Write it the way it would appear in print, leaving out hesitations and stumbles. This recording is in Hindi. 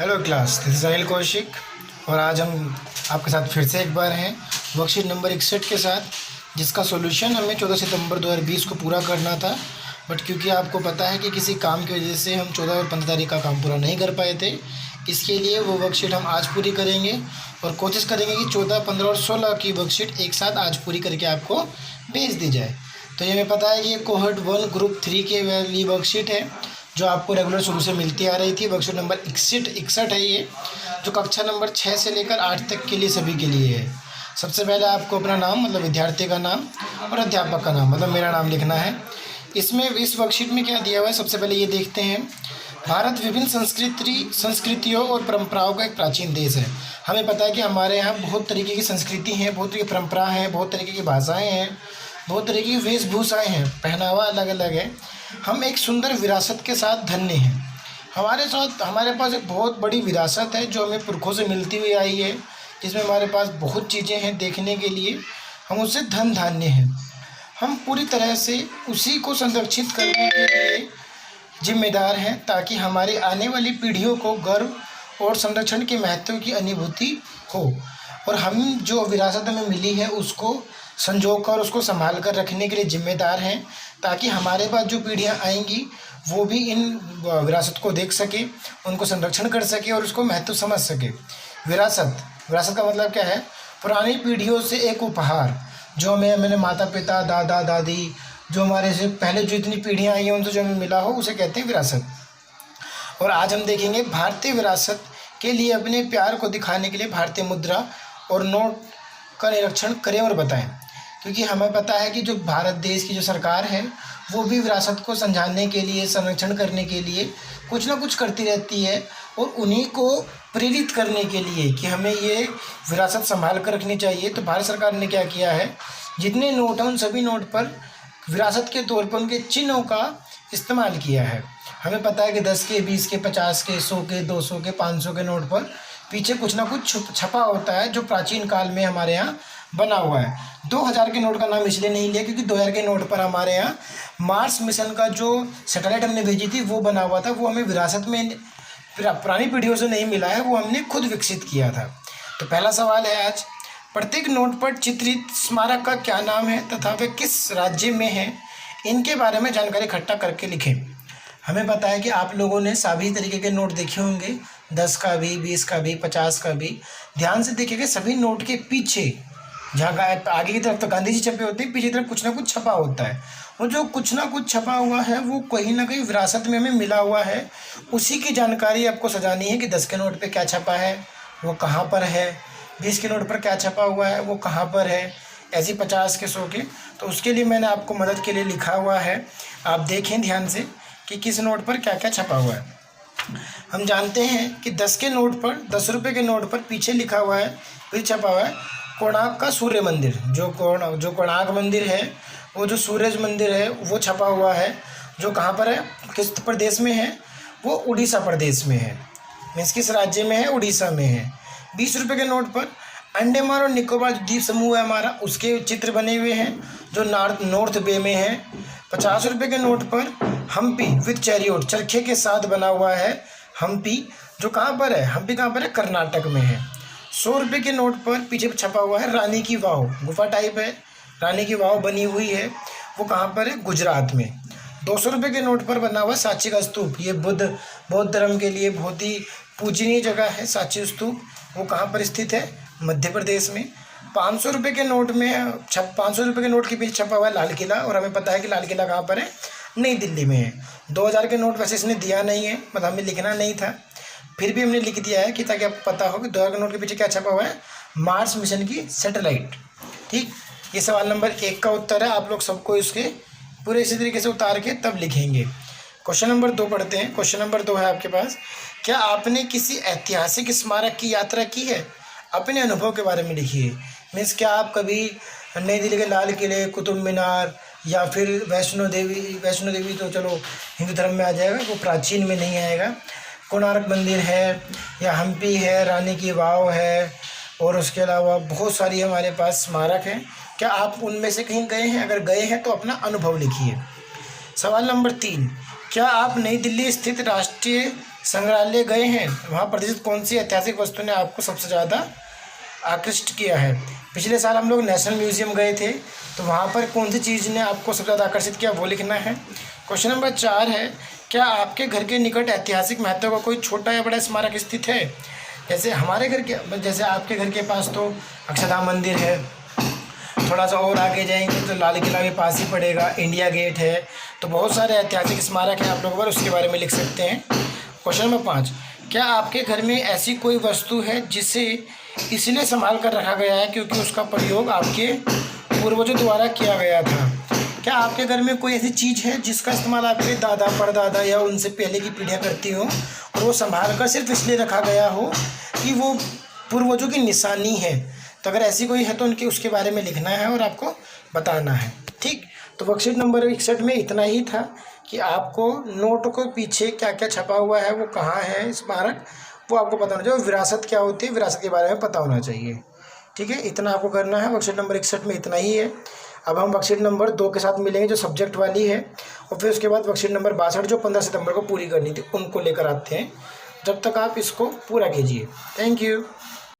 Hello class, this is Anil Kaushik और आज हम आपके साथ फिर से एक बार हैं वर्कशीट नंबर 61 के साथ, जिसका सॉल्यूशन हमें 14 सितंबर 2020 को पूरा करना था। बट क्योंकि आपको पता है कि किसी काम की वजह से हम 14 और 15 तारीख का काम पूरा नहीं कर पाए थे, इसके लिए वो वर्कशीट हम आज पूरी करेंगे और कोशिश करेंगे कि 14, 15 और 16 की वर्कशीट एक साथ आज पूरी करके आपको भेज दी जाए। तो ये हमें पता है कि ये कोहर्ट 1 ग्रुप 3 के वाली वर्कशीट है जो आपको रेगुलर शुरू से मिलती आ रही थी। वर्कशीट नंबर 61 है ये, जो कक्षा नंबर 6 से लेकर 8 तक के लिए सभी के लिए है। सबसे पहले आपको अपना नाम मतलब विद्यार्थी का नाम और अध्यापक का नाम मतलब मेरा नाम लिखना है। इसमें इस वर्कशीट में क्या दिया हुआ है, सबसे पहले ये देखते हैं। भारत विभिन्न संस्कृतियों और परंपराओं का एक प्राचीन देश है। हमें पता है कि हमारे यहाँ बहुत तरीके की संस्कृति हैं, बहुत तरीके की परंपरा हैं, बहुत तरीके की भाषाएँ हैं, बहुत तरीके की वेशभूषाएँ हैं, पहनावा अलग अलग है। हम एक सुंदर विरासत के साथ धन्य हैं। हमारे पास एक बहुत बड़ी विरासत है जो हमें पुरखों से मिलती हुई आई है, जिसमें हमारे पास बहुत चीज़ें हैं देखने के लिए। हम उससे धन्य हैं। हम पूरी तरह से उसी को संरक्षित करने के लिए जिम्मेदार हैं, ताकि हमारी आने वाली पीढ़ियों को गर्व और संरक्षण के महत्व की अनुभूति हो। और हम जो विरासत हमें मिली है उसको संजो कर उसको संभाल कर रखने के लिए जिम्मेदार हैं, ताकि हमारे बाद जो पीढ़ियां आएंगी वो भी इन विरासत को देख सके, उनको संरक्षण कर सके और उसको महत्व समझ सके। विरासत का मतलब क्या है? पुरानी पीढ़ियों से एक उपहार जो मैंने माता पिता, दादा दादी, जो हमारे से पहले जो इतनी पीढ़ियाँ आई हैं उनसे जो हमें मिला हो, उसे कहते हैं विरासत। और आज हम देखेंगे भारतीय विरासत के लिए अपने प्यार को दिखाने के लिए भारतीय मुद्रा और नोट का निरीक्षण करें और बताएं। क्योंकि हमें पता है कि जो भारत देश की जो सरकार है वो भी विरासत को समझाने के लिए, संरक्षण करने के लिए कुछ ना कुछ करती रहती है, और उन्हीं को प्रेरित करने के लिए कि हमें ये विरासत संभाल कर रखनी चाहिए। तो भारत सरकार ने क्या किया है, जितने नोट हैं उन सभी नोट पर विरासत के तौर पर उनके चिन्हों का इस्तेमाल किया है। हमें पता है कि 10 के, 20 के, 50 के, 100 के, 200 के, 500 के नोट पर पीछे कुछ ना कुछ छपा होता है जो प्राचीन काल में हमारे यहाँ बना हुआ है। 2000 के नोट का नाम इसलिए नहीं लिया क्योंकि 2000 के नोट पर हमारे यहाँ मार्स मिशन का जो सैटेलाइट हमने भेजी थी वो बना हुआ था। वो हमें विरासत में पुरानी पीढ़ियों से नहीं मिला है, वो हमने खुद विकसित किया था। तो पहला सवाल है आज, प्रत्येक नोट पर चित्रित स्मारक का क्या नाम है तथा वे किस राज्य में है, इनके बारे में जानकारी इकट्ठा करके लिखें। हमें पता है कि आप लोगों ने सभी तरीके के नोट देखे होंगे, 10 का भी, 20 का भी, 50 का भी। ध्यान से देखिएगा, सभी नोट के पीछे जहाँ आगे की तरफ तो गांधी जी छपे होते हैं, पीछे की तरफ कुछ ना कुछ छपा होता है। और जो कुछ ना कुछ छपा हुआ है वो कहीं ना कहीं विरासत में हमें मिला हुआ है। उसी की जानकारी आपको सजानी है कि 10 के नोट पे क्या छपा है, वो कहाँ पर है, 20 के नोट पर क्या छपा हुआ है, वो कहाँ पर है, ऐसी 50 के, 100 के। तो उसके लिए मैंने आपको मदद के लिए लिखा हुआ है, आप देखें ध्यान से कि किस नोट पर क्या क्या छपा हुआ है। हम जानते हैं कि 10 के नोट पर, 10 रुपये के नोट पर पीछे लिखा हुआ है, फिर छपा हुआ है कोणार्क का सूर्य मंदिर। जो कोणार्क मंदिर है, वो जो सूरज मंदिर है वो छपा हुआ है, जो कहाँ पर है, किस प्रदेश में है, वो उड़ीसा प्रदेश में है। मीन्स किस राज्य में है, उड़ीसा में है। 20 रुपये के नोट पर अंडमान और निकोबार द्वीप समूह है हमारा, उसके चित्र बने हुए हैं जो नॉर्थ बे में है। 50 रुपये के नोट पर हम्पी विद चैरियोट, चरखे के साथ बना हुआ है हम्पी, जो कहाँ पर है, हम्पी कहाँ पर है, कर्नाटक में है। 100 रुपये के नोट पर पीछे छपा हुआ है रानी की वाव, गुफा टाइप है, रानी की वाव बनी हुई है, वो कहाँ पर है, गुजरात में। 200 रुपये के नोट पर बना हुआ सांची का स्तूप, ये बौद्ध धर्म के लिए बहुत ही पूजनीय जगह है सांची स्तूप, वो कहाँ पर स्थित है, मध्य प्रदेश में। 500 रुपये के नोट में 500 रुपये के नोट के पीछे छपा हुआ है लाल किला, और हमें पता है कि लाल किला कहाँ पर है, नई दिल्ली में है। 2000 के नोट वैसे इसने दिया नहीं है, मतलब हमें लिखना नहीं था, फिर भी हमने लिख दिया है कि ताकि आपको पता हो कि 2000 के नोट के पीछे क्या छपा हुआ है, मार्स मिशन की सैटेलाइट। ठीक, ये सवाल नंबर 1 का उत्तर है। आप लोग सबको इसके पूरे इसी तरीके से उतार के तब लिखेंगे। क्वेश्चन नंबर 2 पढ़ते हैं। क्वेश्चन नंबर 2 है आपके पास, क्या आपने किसी ऐतिहासिक स्मारक की यात्रा की है? अपने अनुभव के बारे में लिखिए। मीन्स क्या आप कभी नई दिल्ली के लाल किले, कुतुब मीनार, या फिर वैष्णो देवी तो चलो हिंदू धर्म में आ जाएगा, वो प्राचीन में नहीं आएगा। कोणार्क मंदिर है, या हम्पी है, रानी की वाव है, और उसके अलावा बहुत सारी हमारे पास स्मारक हैं। क्या आप उनमें से कहीं गए हैं? अगर गए हैं तो अपना अनुभव लिखिए। सवाल नंबर 3, क्या आप नई दिल्ली स्थित राष्ट्रीय संग्रहालय गए हैं, वहाँ प्रदर्शित कौन सी ऐतिहासिक वस्तु ने आपको सबसे ज़्यादा आकृष्ट किया है? पिछले साल हम लोग नेशनल म्यूजियम गए थे, तो वहाँ पर कौन सी चीज़ ने आपको सबसे ज़्यादा आकर्षित किया, वो लिखना है। क्वेश्चन नंबर 4 है, क्या आपके घर के निकट ऐतिहासिक महत्व का कोई छोटा या बड़ा स्मारक स्थित है? जैसे हमारे घर के, जैसे आपके घर के पास तो अक्षरधाम मंदिर है, थोड़ा सा और आगे जाएंगे तो लाल किला भी पास ही पड़ेगा, इंडिया गेट है, तो बहुत सारे ऐतिहासिक स्मारक हैं आप लोगों पर, उसके बारे में लिख सकते हैं। क्वेश्चन नंबर 5, क्या आपके घर में ऐसी कोई वस्तु है जिसे इसलिए संभाल कर रखा गया है क्योंकि उसका प्रयोग आपके पूर्वजों द्वारा किया गया था? क्या आपके घर में कोई ऐसी चीज़ है जिसका इस्तेमाल आपके दादा परदादा या उनसे पहले की पीढ़ियाँ करती हों और वो संभाल कर सिर्फ इसलिए रखा गया हो कि वो पूर्वजों की निशानी है? तो अगर ऐसी कोई है तो उनके उसके बारे में लिखना है और आपको बताना है। ठीक, तो वर्कशीट नंबर 61 में इतना ही था कि आपको नोट के पीछे क्या क्या छपा हुआ है, वो कहाँ है स्मारक, वो आपको पता होना चाहिए। विरासत क्या होती है, विरासत के बारे में पता होना चाहिए। ठीक है, इतना आपको करना है। वर्कशीट नंबर 61 में इतना ही है। अब हम वर्कशीट नंबर 2 के साथ मिलेंगे जो सब्जेक्ट वाली है, और फिर उसके बाद वर्कशीट नंबर 62 जो 15 सितंबर को पूरी करनी थी, उनको लेकर आते हैं। जब तक आप इसको पूरा कीजिए। Thank you.